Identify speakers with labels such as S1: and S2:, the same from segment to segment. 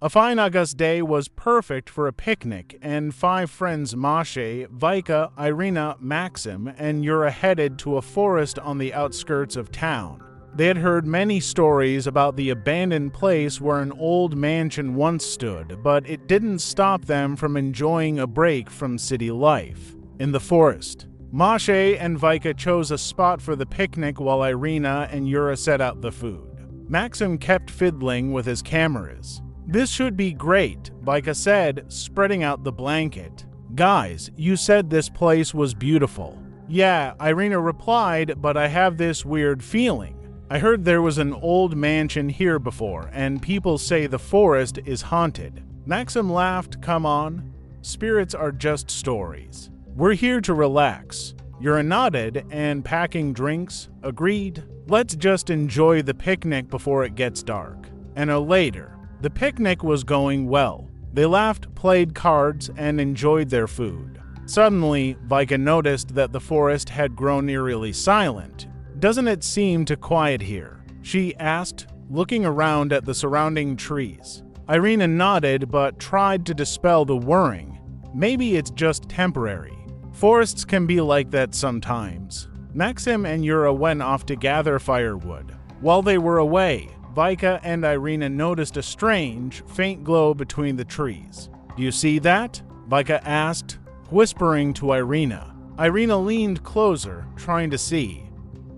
S1: A fine August day was perfect for a picnic, and 5 friends Masha, Vika, Irina, Maxim, and Yura headed to a forest on the outskirts of town. They had heard many stories about the abandoned place where an old mansion once stood, but it didn't stop them from enjoying a break from city life. In the forest, Masha and Vika chose a spot for the picnic while Irina and Yura set out the food. Maxim kept fiddling with his cameras. "This should be great," Vika said, spreading out the blanket. "Guys, you said this place was beautiful." "Yeah," Irina replied, "but I have this weird feeling. I heard there was an old mansion here before, and people say the forest is haunted." Maxim laughed. "Come on. Spirits are just stories. We're here to relax." Yura nodded, and packing drinks, agreed. "Let's just enjoy the picnic before it gets dark." An hour later, the picnic was going well. They laughed, played cards, and enjoyed their food. Suddenly, Vika noticed that the forest had grown eerily silent. "Doesn't it seem too quiet here?" she asked, looking around at the surrounding trees. Irina nodded but tried to dispel the worrying. "Maybe it's just temporary. Forests can be like that sometimes." Maxim and Yura went off to gather firewood. While they were away, Vika and Irina noticed a strange, faint glow between the trees. "Do you see that?" Vika asked, whispering to Irina. Irina leaned closer, trying to see.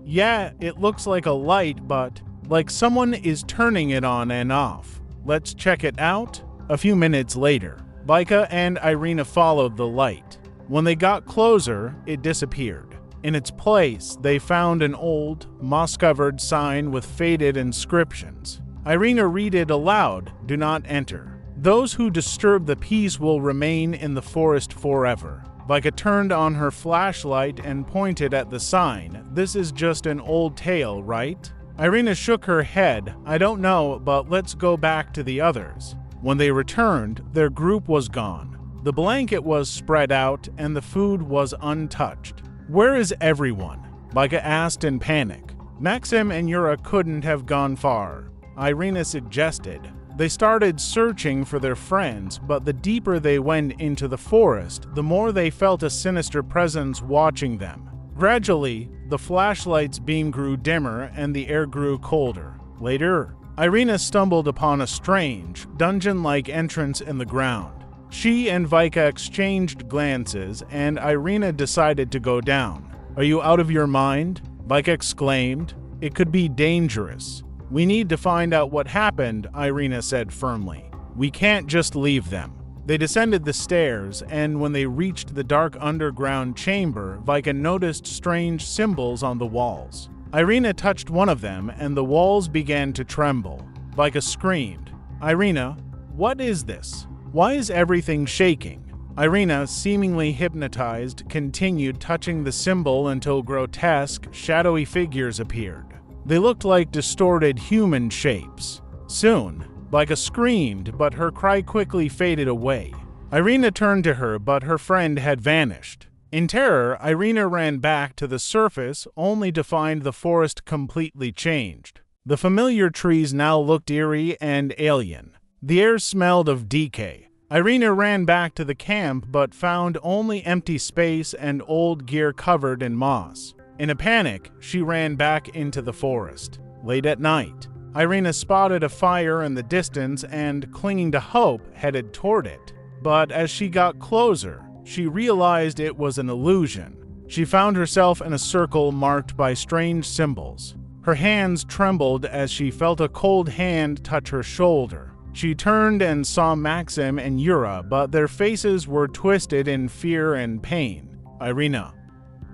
S1: "Yeah, it looks like a light, but like someone is turning it on and off. Let's check it out." A few minutes later, Vika and Irina followed the light. When they got closer, it disappeared. In its place, they found an old, moss-covered sign with faded inscriptions. Irina read it aloud, "Do not enter. Those who disturb the peace will remain in the forest forever." Vika turned on her flashlight and pointed at the sign. "This is just an old tale, right?" Irina shook her head. "I don't know, but let's go back to the others." When they returned, their group was gone. The blanket was spread out, and the food was untouched. "Where is everyone?" Vika asked in panic. Maxim and Yura couldn't have gone far, Irina suggested. They started searching for their friends, but the deeper they went into the forest, the more they felt a sinister presence watching them. Gradually, the flashlight's beam grew dimmer and the air grew colder. Later, Irina stumbled upon a strange, dungeon-like entrance in the ground. She and Vika exchanged glances, and Irina decided to go down. "Are you out of your mind?" Vika exclaimed. "It could be dangerous." "We need to find out what happened," Irina said firmly. "We can't just leave them." They descended the stairs, and when they reached the dark underground chamber, Vika noticed strange symbols on the walls. Irina touched one of them, and the walls began to tremble. Vika screamed. "Irina, what is this? Why is everything shaking?" Irina, seemingly hypnotized, continued touching the symbol until grotesque, shadowy figures appeared. They looked like distorted human shapes. Soon, Vika screamed, but her cry quickly faded away. Irina turned to her, but her friend had vanished. In terror, Irina ran back to the surface, only to find the forest completely changed. The familiar trees now looked eerie and alien. The air smelled of decay. Irina ran back to the camp but found only empty space and old gear covered in moss. In a panic, she ran back into the forest. Late at night, Irina spotted a fire in the distance and, clinging to hope, headed toward it. But as she got closer, she realized it was an illusion. She found herself in a circle marked by strange symbols. Her hands trembled as she felt a cold hand touch her shoulder. She turned and saw Maxim and Yura, but their faces were twisted in fear and pain. "Irina,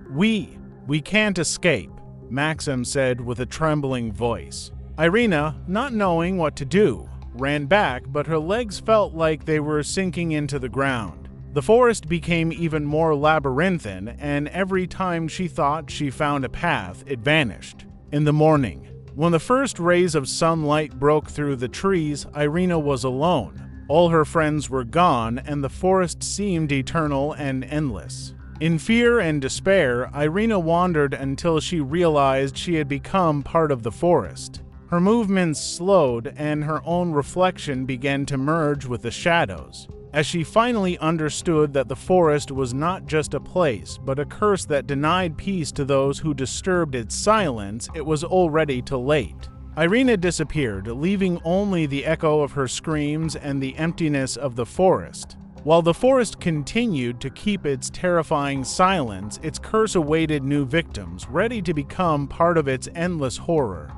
S1: we can't escape," Maxim said with a trembling voice. Irina, not knowing what to do, ran back, but her legs felt like they were sinking into the ground. The forest became even more labyrinthine, and every time she thought she found a path, it vanished. In the morning, when the first rays of sunlight broke through the trees, Irina was alone. All her friends were gone, and the forest seemed eternal and endless. In fear and despair, Irina wandered until she realized she had become part of the forest. Her movements slowed, and her own reflection began to merge with the shadows. As she finally understood that the forest was not just a place, but a curse that denied peace to those who disturbed its silence, it was already too late. Irina disappeared, leaving only the echo of her screams and the emptiness of the forest. While the forest continued to keep its terrifying silence, its curse awaited new victims, ready to become part of its endless horror.